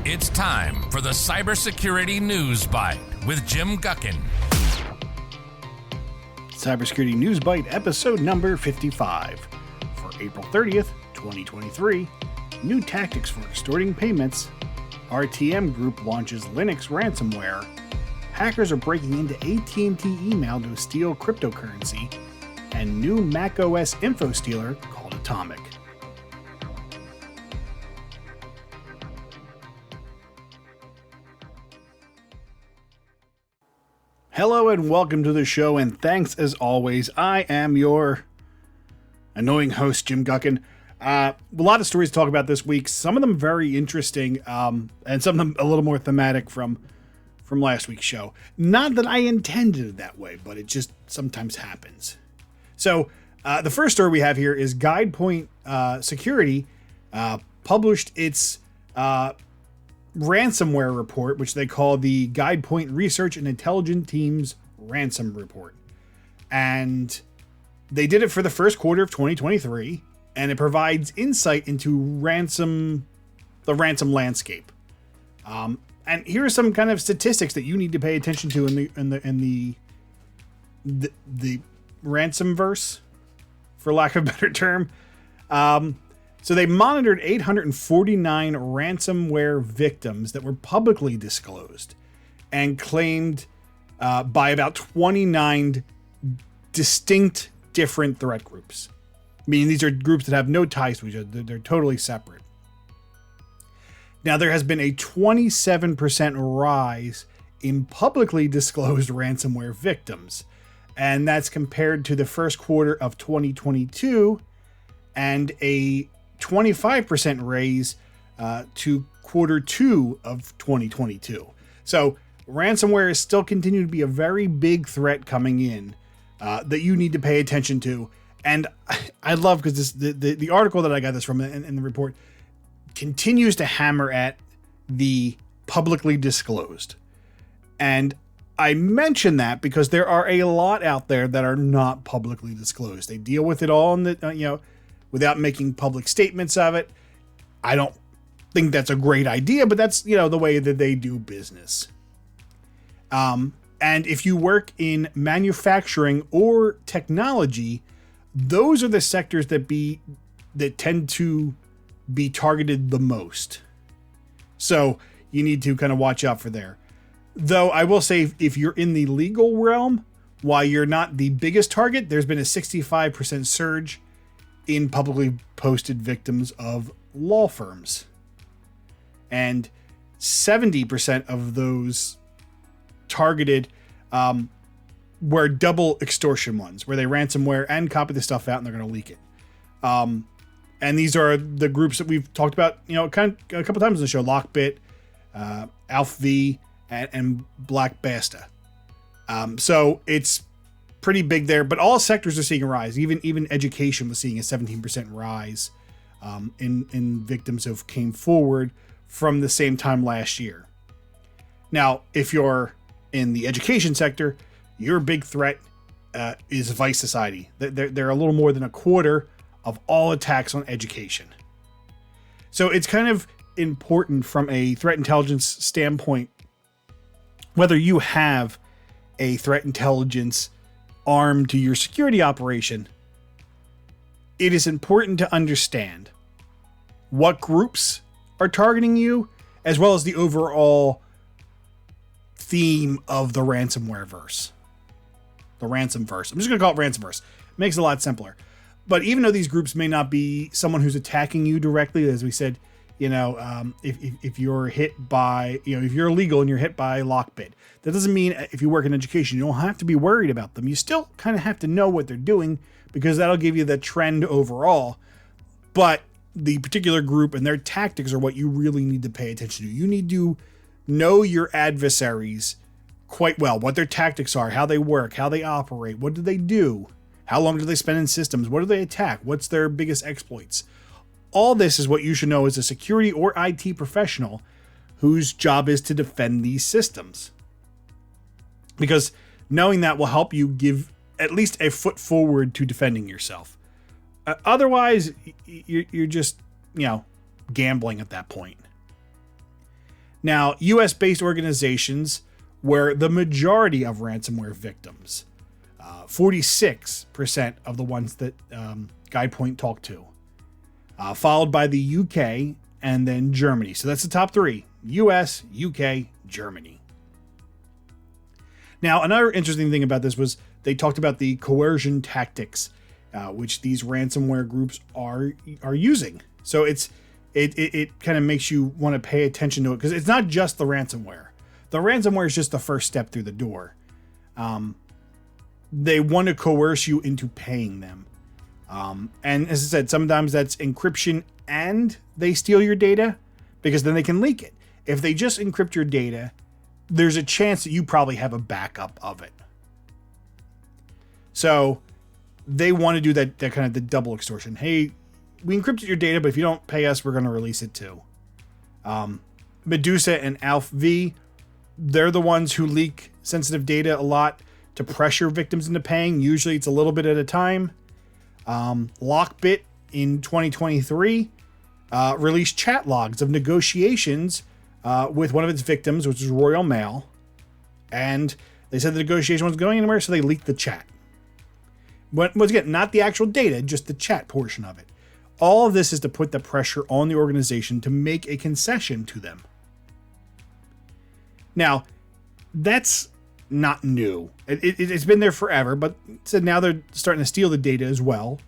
It's time for the Cybersecurity News Byte with Jim Guckin. Cybersecurity News Byte, episode number 55. For April 30th, 2023, new tactics for extorting payments, RTM Group launches Linux ransomware, hackers are breaking into AT&T email to steal cryptocurrency, and new macOS info stealer called Atomic. Hello and welcome to the show, and thanks as always. I am your annoying host, Jim Guckin. A lot of stories to talk about this week. Some of them very interesting, and some of them a little more thematic from last week's show. Not that I intended it that way, but it just sometimes happens. So the first story we have here is GuidePoint Security published its ransomware report, which they call the GuidePoint Research and Intelligence Team's Ransom Report. And they did it for the first quarter of 2023, and it provides insight into the ransom landscape. And here are some kind of statistics that you need to pay attention to in the ransomverse, for lack of a better term. So they monitored 849 ransomware victims that were publicly disclosed and claimed by about 29 distinct different threat groups. Meaning these are groups that have no ties to each other. They're totally separate. Now, there has been a 27% rise in publicly disclosed ransomware victims. And that's compared to the first quarter of 2022 and a 25% raise to quarter two of 2022. So ransomware is still continuing to be a very big threat coming in that you need to pay attention to. And I love, because the article that I got this from in the report continues to hammer at the publicly disclosed. And I mention that because there are a lot out there that are not publicly disclosed. They deal with it all in the, without making public statements of it. I don't think that's a great idea, but that's, the way that they do business. And if you work in manufacturing or technology, those are the sectors that tend to be targeted the most. So you need to kind of watch out for there. Though I will say, if you're in the legal realm, while you're not the biggest target, there's been a 65% surge in publicly posted victims of law firms. And 70% of those targeted were double extortion ones, where they ransomware and copy the stuff out and they're going to leak it. And these are the groups that we've talked about, a couple times in the show: Lockbit, AlphaV, and Black Basta. So it's pretty big there, but all sectors are seeing a rise. Even education was seeing a 17% rise in victims who came forward from the same time last year. Now, if you're in the education sector, your big threat is Vice Society. They're a little more than a quarter of all attacks on education. So it's kind of important from a threat intelligence standpoint, whether you have a threat intelligence arm to your security operation, it is important to understand what groups are targeting you, as well as the overall theme of the ransomware verse. The ransom verse. I'm just going to call it ransom verse. It makes it a lot simpler. But even though these groups may not be someone who's attacking you directly, as we said, if you're hit by, if you're illegal and you're hit by Lockbit, that doesn't mean if you work in education, you don't have to be worried about them. You still kind of have to know what they're doing, because that'll give you the trend overall. But the particular group and their tactics are what you really need to pay attention to. You need to know your adversaries quite well, what their tactics are, how they work, how they operate, what do they do, how long do they spend in systems, what do they attack, what's their biggest exploits. All this is what you should know as a security or IT professional whose job is to defend these systems. Because knowing that will help you give at least a foot forward to defending yourself. Otherwise, you're just, gambling at that point. Now, US-based organizations were the majority of ransomware victims. 46% of the ones that GuidePoint talked to. Followed by the UK and then Germany. So that's the top three. US, UK, Germany. Now, another interesting thing about this was they talked about the coercion tactics, which these ransomware groups are using. So it kind of makes you want to pay attention to it, because it's not just the ransomware. The ransomware is just the first step through the door. They want to coerce you into paying them. And as I said, sometimes that's encryption and they steal your data, because then they can leak it. If they just encrypt your data, there's a chance that you probably have a backup of it. So they want to do that kind of the double extortion. Hey, we encrypted your data, but if you don't pay us, we're going to release it too. Medusa and Alpha V, they're the ones who leak sensitive data a lot to pressure victims into paying. Usually it's a little bit at a time. Lockbit in 2023 released chat logs of negotiations with one of its victims, which is Royal Mail. And they said the negotiation wasn't going anywhere, so they leaked the chat. But once again, not the actual data, just the chat portion of it. All of this is to put the pressure on the organization to make a concession to them. Now, that's not new. It's been there forever, but so now they're starting to steal the data as well,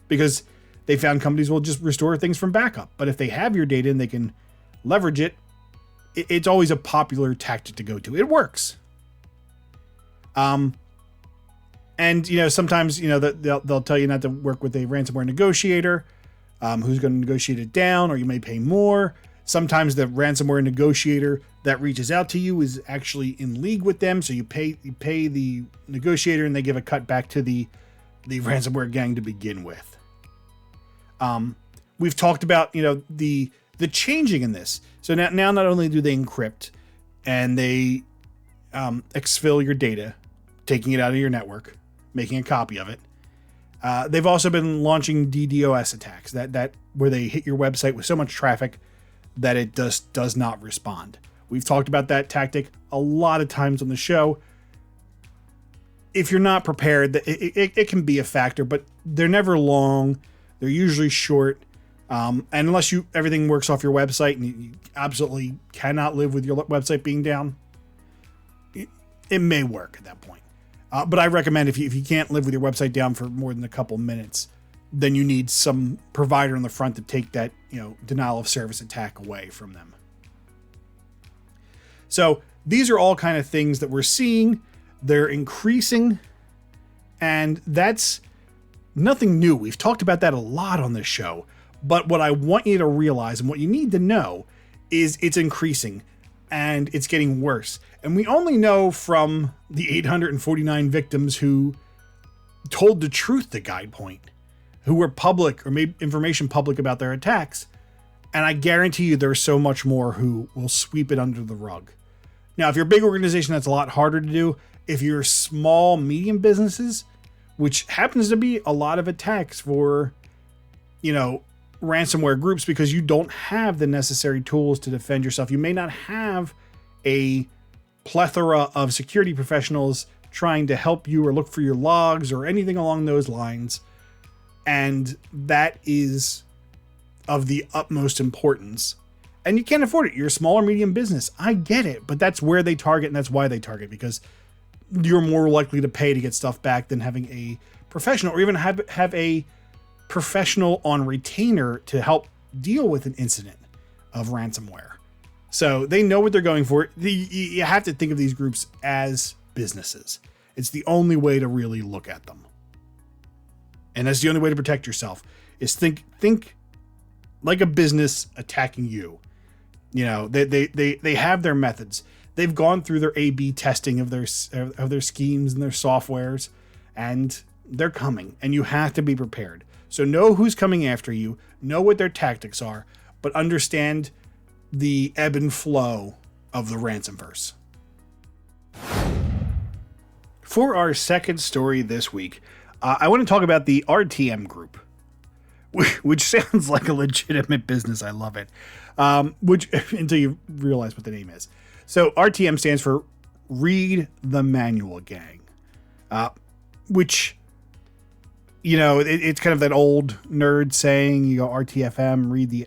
because they found companies will just restore things from backup. But if they have your data and they can leverage it, it's always a popular tactic to go to. It works. And, sometimes, they'll tell you not to work with a ransomware negotiator who's going to negotiate it down, or you may pay more. Sometimes the ransomware negotiator that reaches out to you is actually in league with them. So you pay the negotiator and they give a cut back to the ransomware gang to begin with. We've talked about, the changing in this. So now not only do they encrypt and they exfil your data, taking it out of your network, making a copy of it. They've also been launching DDoS attacks that where they hit your website with so much traffic that it does not respond. We've talked about that tactic a lot of times on the show. If you're not prepared, it can be a factor, but they're never long. They're usually short. And unless everything works off your website and you absolutely cannot live with your website being down, it may work at that point. But I recommend if you can't live with your website down for more than a couple minutes, then you need some provider in the front to take that, denial of service attack away from them. So these are all kind of things that we're seeing. They're increasing, and that's nothing new. We've talked about that a lot on this show. But what I want you to realize and what you need to know is it's increasing and it's getting worse. And we only know from the 849 victims who told the truth to GuidePoint, who were public or made information public about their attacks. And I guarantee you there's so much more who will sweep it under the rug. Now, if you're a big organization, that's a lot harder to do. If you're small, medium businesses, which happens to be a lot of attacks for, ransomware groups, because you don't have the necessary tools to defend yourself. You may not have a plethora of security professionals trying to help you or look for your logs or anything along those lines. And that is of the utmost importance. And you can't afford it. You're a small or medium business. I get it, but that's where they target, and that's why they target, because you're more likely to pay to get stuff back than having a professional, or even have a professional on retainer to help deal with an incident of ransomware. So they know what they're going for. You have to think of these groups as businesses. It's the only way to really look at them. And that's the only way to protect yourself, is think like a business attacking you. They have their methods. They've gone through their A/B testing of their schemes and their softwares, and they're coming, and you have to be prepared. So know who's coming after you, know what their tactics are, but understand the ebb and flow of the ransomverse. For our second story this week, I want to talk about the RTM Group, which sounds like a legitimate business. I love it. Which until you realize what the name is. So RTM stands for Read the Manual Gang, which, you know, it's kind of that old nerd saying, you go RTFM, read the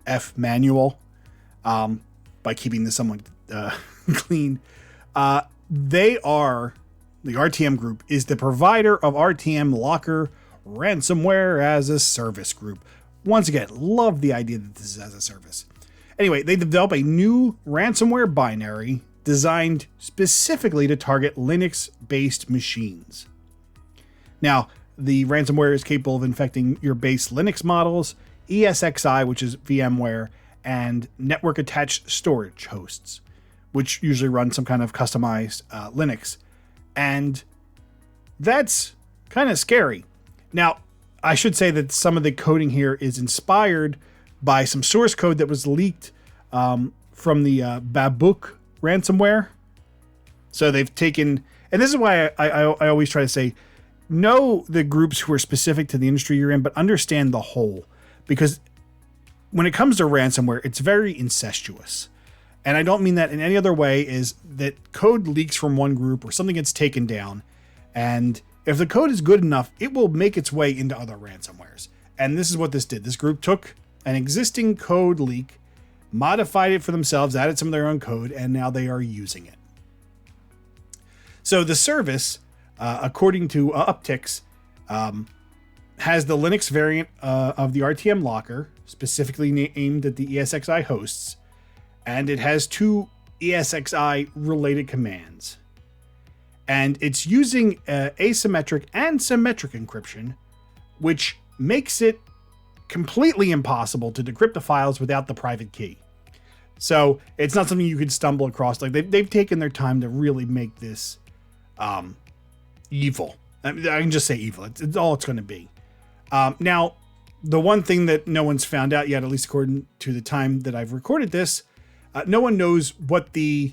F manual, by keeping this somewhat clean. The RTM Group is the provider of RTM Locker Ransomware as a Service group. Once again, love the idea that this is as a service. Anyway, they develop a new ransomware binary designed specifically to target Linux-based machines. Now, the ransomware is capable of infecting your base Linux models, ESXi, which is VMware, and network-attached storage hosts, which usually run some kind of customized Linux. And that's kind of scary. Now, I should say that some of the coding here is inspired by some source code that was leaked from the Babook ransomware. So they've taken, and this is why I always try to say, know the groups who are specific to the industry you're in, but understand the whole. Because when it comes to ransomware, it's very incestuous. And I don't mean that in any other way, is that code leaks from one group or something gets taken down. And if the code is good enough, it will make its way into other ransomwares. And this is what this did. This group took an existing code leak, modified it for themselves, added some of their own code, and now they are using it. So the service, according to Upticks, has the Linux variant of the RTM Locker, specifically aimed at the ESXi hosts, and it has 2 ESXi related commands. And it's using asymmetric and symmetric encryption, which makes it completely impossible to decrypt the files without the private key. So it's not something you could stumble across. Like they've taken their time to really make this evil. I can just say evil. It's all it's going to be. Now, the one thing that no one's found out yet, at least according to the time that I've recorded this, no one knows what the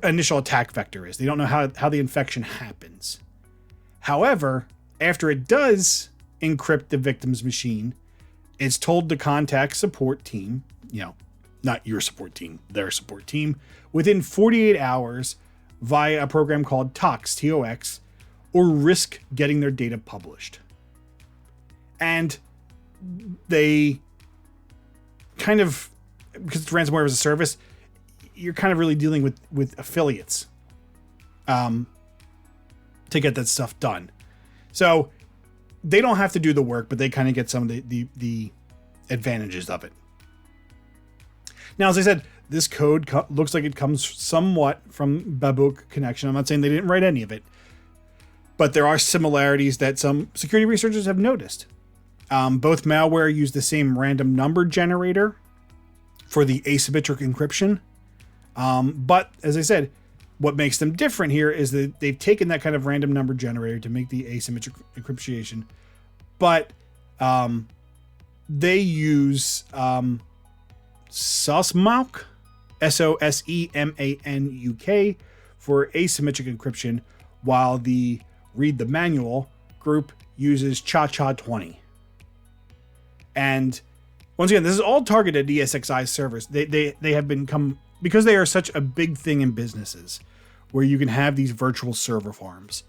initial attack vector is. They don't know how the infection happens. However, after it does encrypt the victim's machine, it's told to contact support team, not your support team, their support team, within 48 hours via a program called TOX, T-O-X, or risk getting their data published. And they kind of, because it's ransomware as a service, you're kind of really dealing with affiliates to get that stuff done. So they don't have to do the work, but they kind of get some of the advantages of it. Now, as I said, this code looks like it comes somewhat from Babook connection. I'm not saying they didn't write any of it, but there are similarities that some security researchers have noticed. Both malware use the same random number generator for the asymmetric encryption. But as I said, what makes them different here is that they've taken that kind of random number generator to make the asymmetric encryption, but they use SOSMANUK, SOSEMANUK, for asymmetric encryption, while the Read the Manual group uses ChaCha20. And once again, this is all targeted at ESXi servers. They have become, because they are such a big thing in businesses where you can have these virtual server farms.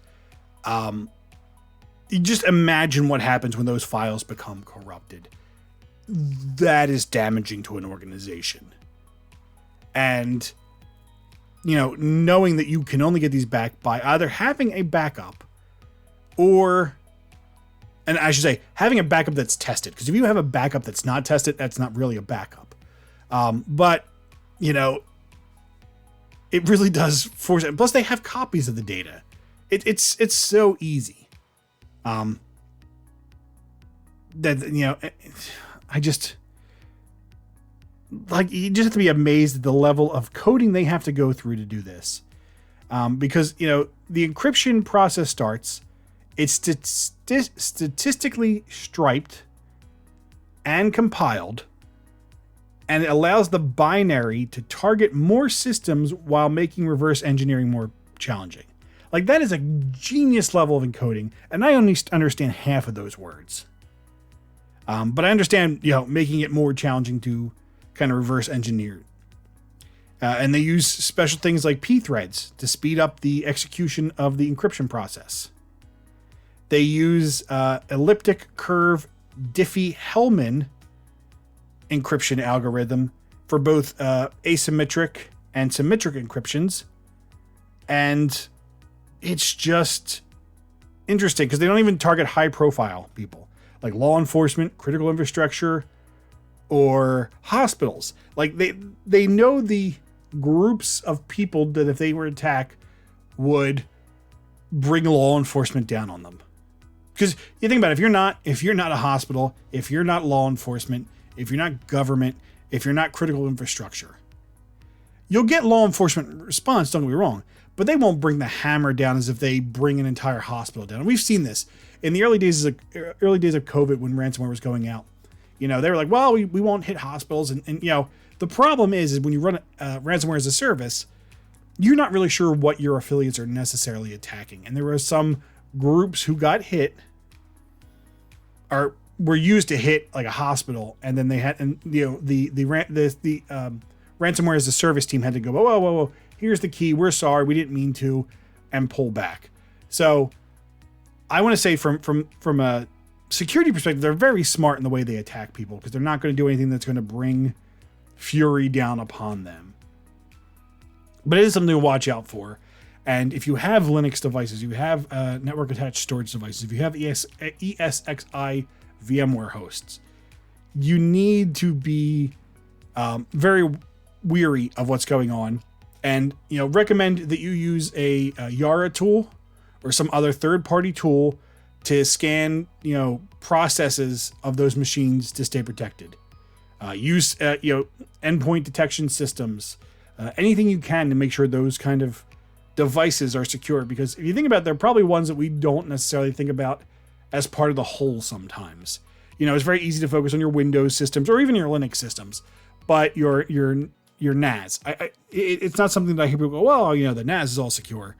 You just imagine what happens when those files become corrupted. That is damaging to an organization. And, knowing that you can only get these back by either having a backup or, and I should say, having a backup that's tested. Because if you have a backup that's not tested, that's not really a backup. But, it really does force it. Plus, they have copies of the data. It's so easy. I just, you just have to be amazed at the level of coding they have to go through to do this. Because, the encryption process starts, it's statistically striped and compiled, and it allows the binary to target more systems while making reverse engineering more challenging. That is a genius level of encoding, and I only understand half of those words. But I understand, making it more challenging to kind of reverse engineer. And they use special things like p-threads to speed up the execution of the encryption process. They use elliptic curve Diffie-Hellman encryption algorithm for both asymmetric and symmetric encryptions. And it's just interesting because they don't even target high profile people like law enforcement, critical infrastructure, or hospitals. Like they know the groups of people that if they were attacked would bring law enforcement down on them. Because you think about it, if you're not a hospital, if you're not law enforcement, if you're not government, if you're not critical infrastructure, you'll get law enforcement response, don't get me wrong, but they won't bring the hammer down as if they bring an entire hospital down. And we've seen this in the early days of COVID when ransomware was going out. They were like, well, we won't hit hospitals. And the problem is when you run ransomware as a service, you're not really sure what your affiliates are necessarily attacking. And there were some groups who got hit or were used to hit like a hospital, and then they had, and the ransomware as a service team had to go, whoa, here's the key, we're sorry, we didn't mean to, and pull back. So I want to say from a security perspective, they're very smart in the way they attack people, because they're not going to do anything that's going to bring fury down upon them. But it is something to watch out for. And if you have Linux devices, you have network attached storage devices, if you have ESXi VMware hosts, you need to be very weary of what's going on, and recommend that you use a Yara tool or some other third-party tool to scan processes of those machines to stay protected. Use endpoint detection systems, anything you can to make sure those kind of devices are secure, because if you think about it, they're probably ones that we don't necessarily think about as part of the whole sometimes. It's very easy to focus on your Windows systems or even your Linux systems, but your NAS, it's not something that I hear people go, well, the NAS is all secure.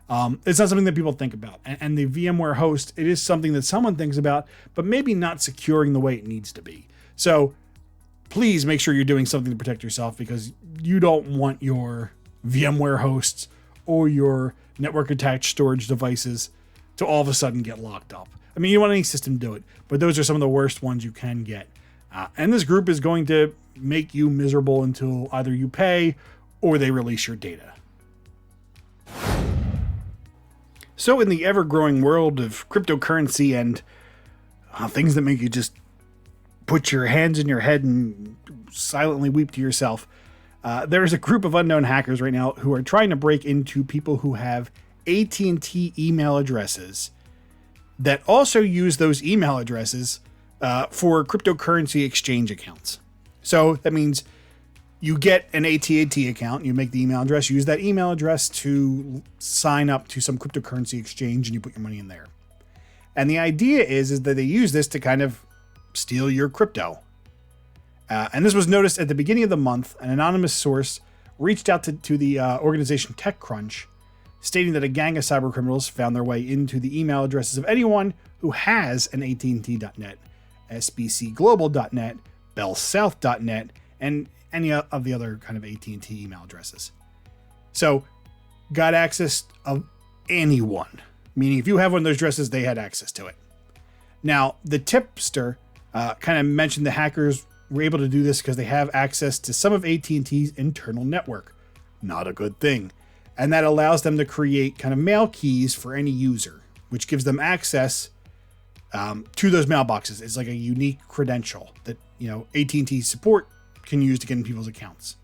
It's not something that people think about. And the VMware host, it is something that someone thinks about, but maybe not securing the way it needs to be. So please make sure you're doing something to protect yourself, because you don't want your VMware hosts or your network attached storage devices to all of a sudden get locked up. I mean, you want any system to do it, but those are some of the worst ones you can get. And this group is going to make you miserable until either you pay or they release your data. So in the ever-growing world of cryptocurrency and things that make you just put your hands in your head and silently weep to yourself, there is a group of unknown hackers right now who are trying to break into people who have AT&T email addresses that also use those email addresses for cryptocurrency exchange accounts. So that means you get an AT&T account, you make the email address, use that email address to sign up to some cryptocurrency exchange, and you put your money in there. And the idea is that they use this to kind of steal your crypto. And this was noticed at the beginning of the month. An anonymous source reached out to the organization TechCrunch, stating that a gang of cybercriminals found their way into the email addresses of anyone who has an AT&T.net, SBCglobal.net, BellSouth.net, and any of the other kind of AT&T email addresses. So, got access of anyone, meaning if you have one of those addresses, they had access to it. Now, the tipster kind of mentioned the hackers were able to do this because they have access to some of AT&T's internal network. Not a good thing. And that allows them to create kind of mail keys for any user, which gives them access to those mailboxes. It's like a unique credential that AT&T support can use to get in people's accounts.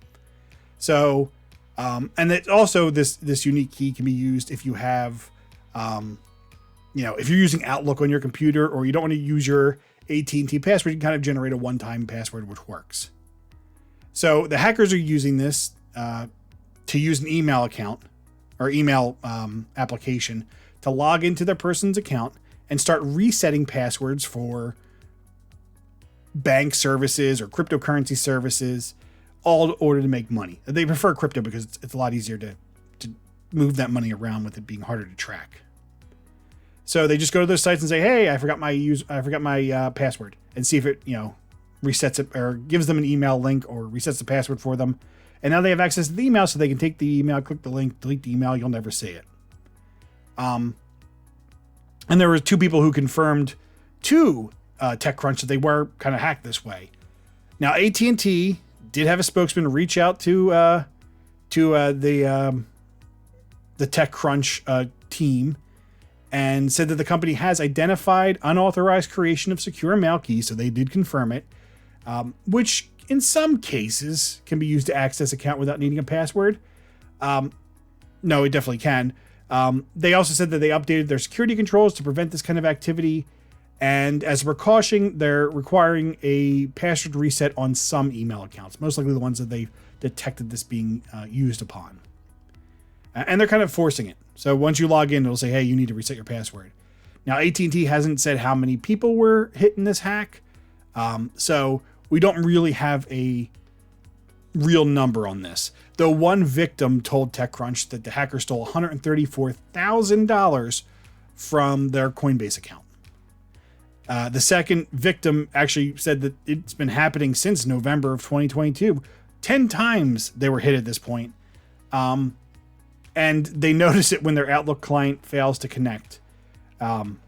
So, and that also this unique key can be used if you have, if you're using Outlook on your computer, or you don't want to use your AT&T password, you can kind of generate a one-time password which works. So the hackers are using this to use an email account or email application to log into their person's account and start resetting passwords for bank services or cryptocurrency services, all in order to make money. They prefer crypto because it's a lot easier to move that money around with it being harder to track. So they just go to those sites and say, "Hey, I forgot my password," and see if it resets it or gives them an email link or resets the password for them. And now they have access to the email, so they can take the email, click the link, delete the email. You'll never see it. And there were 2 people who confirmed to TechCrunch that they were kind of hacked this way. Now, AT&T did have a spokesman reach out to the TechCrunch team and said that the company has identified unauthorized creation of secure mail keys, so they did confirm it, which in some cases can be used to access an account without needing a password. No, it definitely can. They also said that they updated their security controls to prevent this kind of activity. And as a precaution, they're requiring a password reset on some email accounts, most likely the ones that they've detected this being used upon. And they're kind of forcing it. So once you log in, it'll say, hey, you need to reset your password. Now, AT&T hasn't said how many people were hit in this hack. So we don't really have a real number on this. Though one victim told TechCrunch that the hacker stole $134,000 from their Coinbase account. The second victim actually said that it's been happening since November of 2022. 10 times they were hit at this point. And they notice it when their Outlook client fails to connect. And,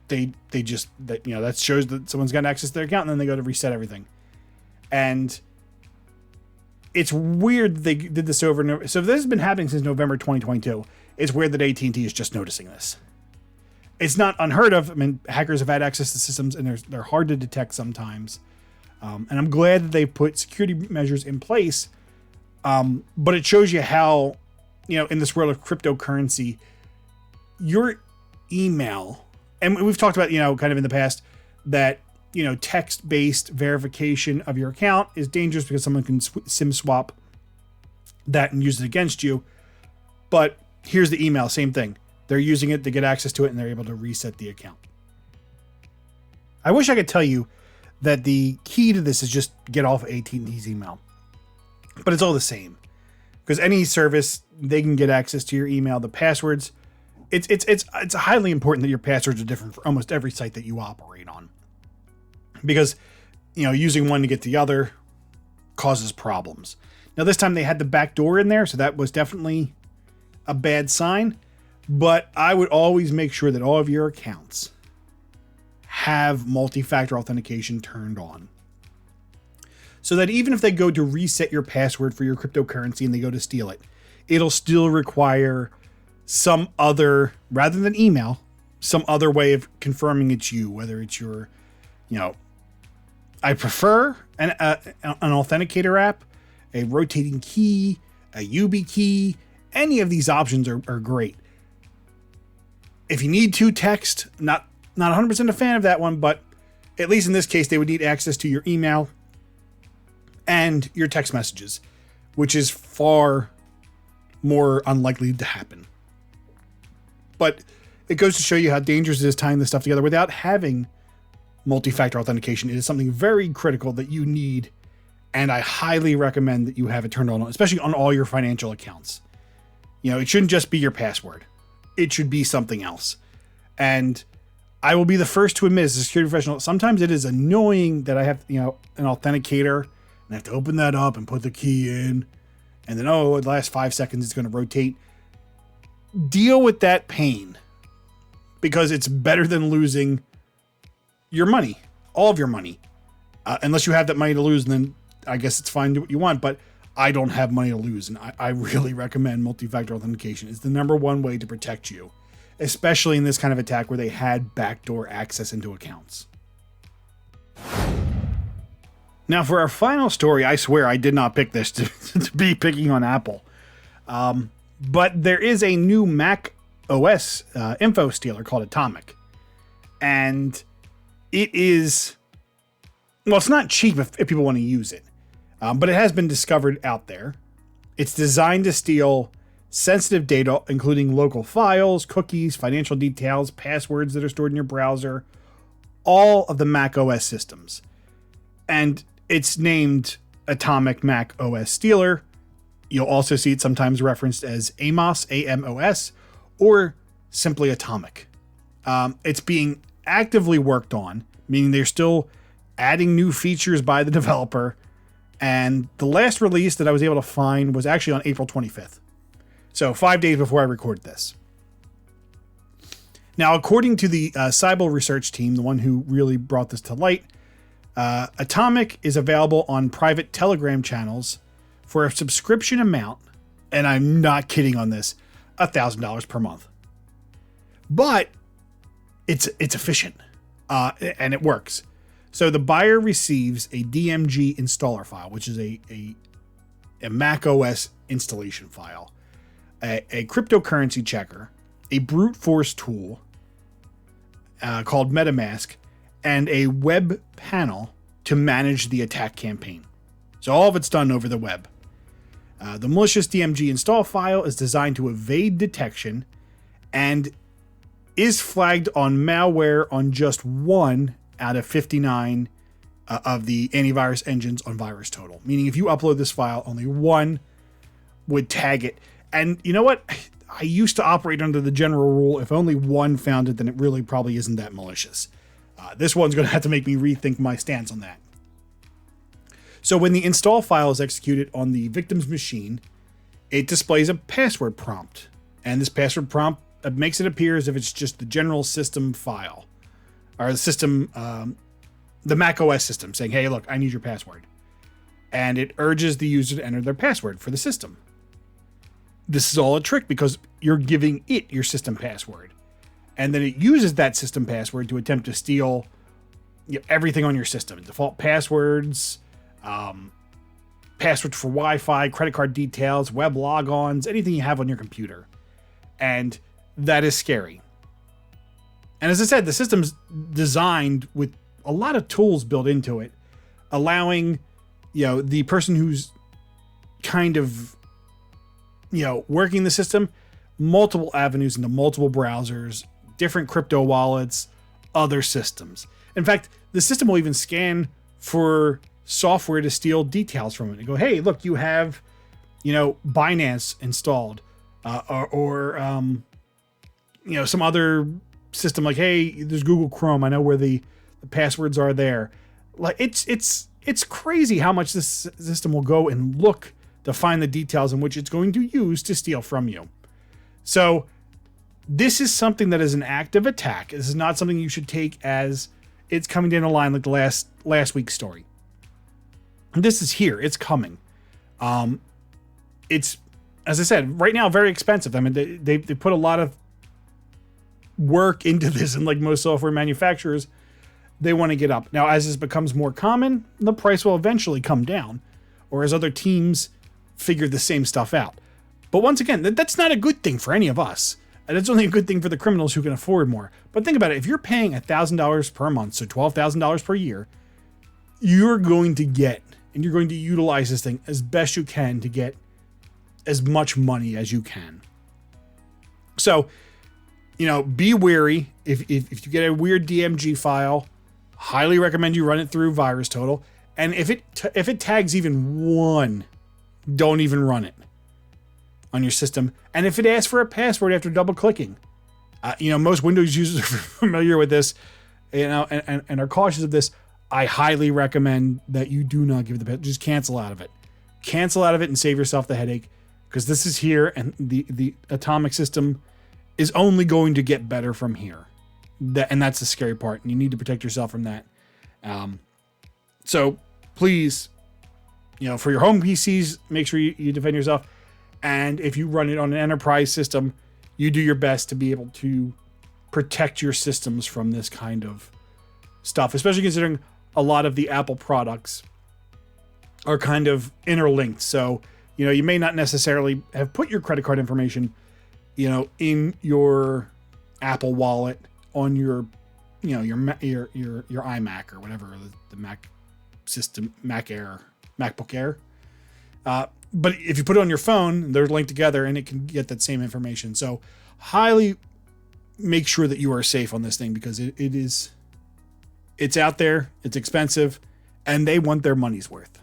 they just, that shows that someone's got access to their account, and then they go to reset everything. And it's weird that they did this over and over. So if this has been happening since November 2022, it's weird that AT&T is just noticing this. It's not unheard of. I mean, hackers have had access to systems, and they're hard to detect sometimes. And I'm glad that they put security measures in place. But it shows you how, in this world of cryptocurrency, your email, and we've talked about, kind of in the past, that, text-based verification of your account is dangerous because someone can SIM swap that and use it against you. But here's the email, same thing. They're using it to get access to it, and they're able to reset the account. I wish I could tell you that the key to this is just get off AT&T's email. But it's all the same. Because any service, they can get access to your email. The passwords, it's highly important that your passwords are different for almost every site that you operate on. Because, using one to get the other causes problems. Now, this time they had the back door in there, so that was definitely a bad sign. But I would always make sure that all of your accounts have multi-factor authentication turned on. So that even if they go to reset your password for your cryptocurrency and they go to steal it, it'll still require some other, rather than email, some other way of confirming it's you, whether it's your, I prefer an authenticator app, a rotating key, a YubiKey. Any of these options are great. If you need to text, not 100% a fan of that one, but at least in this case, they would need access to your email and your text messages, which is far more unlikely to happen. But it goes to show you how dangerous it is tying this stuff together without having multi-factor authentication. It is something very critical that you need, and I highly recommend that you have it turned on, especially on all your financial accounts. It shouldn't just be your password. It should be something else. And I will be the first to admit, as a security professional, sometimes it is annoying that I have, an authenticator and I have to open that up and put the key in. And then, the last 5 seconds it's going to rotate. Deal with that pain, because it's better than losing your money, all of your money. Unless you have that money to lose, and then I guess it's fine, do what you want. But I don't have money to lose, and I really recommend multi-factor authentication. It's the number one way to protect you, especially in this kind of attack where they had backdoor access into accounts. Now, for our final story, I swear I did not pick this to be picking on Apple. But there is a new macOS info stealer called Atomic. And it is, it's not cheap if people want to use it. But it has been discovered out there. It's designed to steal sensitive data, including local files, cookies, financial details, passwords that are stored in your browser, all of the Mac OS systems. And it's named Atomic Mac OS Stealer. You'll also see it sometimes referenced as AMOS, AMOS, or simply Atomic. It's being actively worked on, meaning they're still adding new features by the developer. And the last release that I was able to find was actually on April 25th. So 5 days before I recorded this. Now, according to the Cyber research team, the one who really brought this to light, Atomic is available on private Telegram channels for a subscription amount, and I'm not kidding on this, $1,000 per month. But it's efficient, and it works. So the buyer receives a DMG installer file, which is a macOS installation file, a cryptocurrency checker, a brute force tool called MetaMask, and a web panel to manage the attack campaign. So all of it's done over the web. The malicious DMG install file is designed to evade detection and is flagged on malware on just 1 out of 59 of the antivirus engines on VirusTotal. Meaning if you upload this file, only 1 would tag it. And you know what? I used to operate under the general rule, if only 1 found it, then it really probably isn't that malicious. This one's going to have to make me rethink my stance on that. So when the install file is executed on the victim's machine, it displays a password prompt. And this password prompt makes it appear as if it's just the general system file. Or the system, the macOS system saying, hey, look, I need your password. And it urges the user to enter their password for the system. This is all a trick because you're giving it your system password. And then it uses that system password to attempt to steal everything on your system. Default passwords, passwords for Wi-Fi, credit card details, web logons, anything you have on your computer. And that is scary. And as I said, the system's designed with a lot of tools built into it, allowing, the person who's kind of, working the system, multiple avenues into multiple browsers, different crypto wallets, other systems. In fact, the system will even scan for software to steal details from it and go, hey, look, you have, Binance installed, or some other system like, hey, there's Google Chrome. I know where the passwords are there. Like it's crazy how much this system will go and look to find the details in which it's going to use to steal from you. So this is something that is an active attack. This is not something you should take as it's coming down the line like the last week's story. This is here. It's coming. It's, as I said, right now, very expensive. I mean, they put a lot of work into this, and like most software manufacturers, they want to get up. Now, as this becomes more common, the price will eventually come down, or as other teams figure the same stuff out. But once again, that's not a good thing for any of us. And it's only a good thing for the criminals who can afford more. But think about it. If you're paying $1,000 per month, so $12,000 per year, you're going to get, and you're going to utilize this thing as best you can to get as much money as you can. So, be wary. If you get a weird DMG file, highly recommend you run it through VirusTotal. And if it tags even 1, don't even run it on your system. And if it asks for a password after double clicking, most Windows users are familiar with this, and are cautious of this. I highly recommend that you do not give the password. Just cancel out of it. Cancel out of it and save yourself the headache, because this is here, and the Atomic system is only going to get better from here. And that's the scary part. And you need to protect yourself from that. So please, for your home PCs, make sure you defend yourself. And if you run it on an enterprise system, you do your best to be able to protect your systems from this kind of stuff, especially considering a lot of the Apple products are kind of interlinked. So, you may not necessarily have put your credit card information, in your Apple wallet on your, your iMac or whatever, the Mac system, MacBook Air. But if you put it on your phone, they're linked together and it can get that same information. So highly make sure that you are safe on this thing, because it's out there, it's expensive, and they want their money's worth.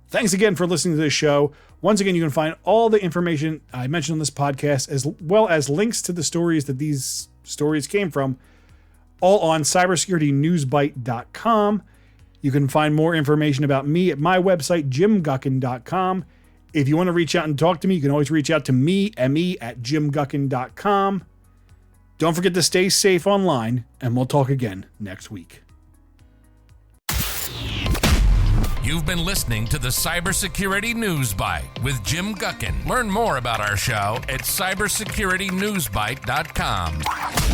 Thanks again for listening to this show. Once again, you can find all the information I mentioned on this podcast, as well as links to the stories that these stories came from, all on cybersecuritynewsbyte.com. You can find more information about me at my website, jimguckin.com. If you want to reach out and talk to me, you can always reach out to me, at jimguckin.com. Don't forget to stay safe online, and we'll talk again next week. You've been listening to the Cybersecurity News Byte with Jim Guckin. Learn more about our show at cybersecuritynewsbyte.com.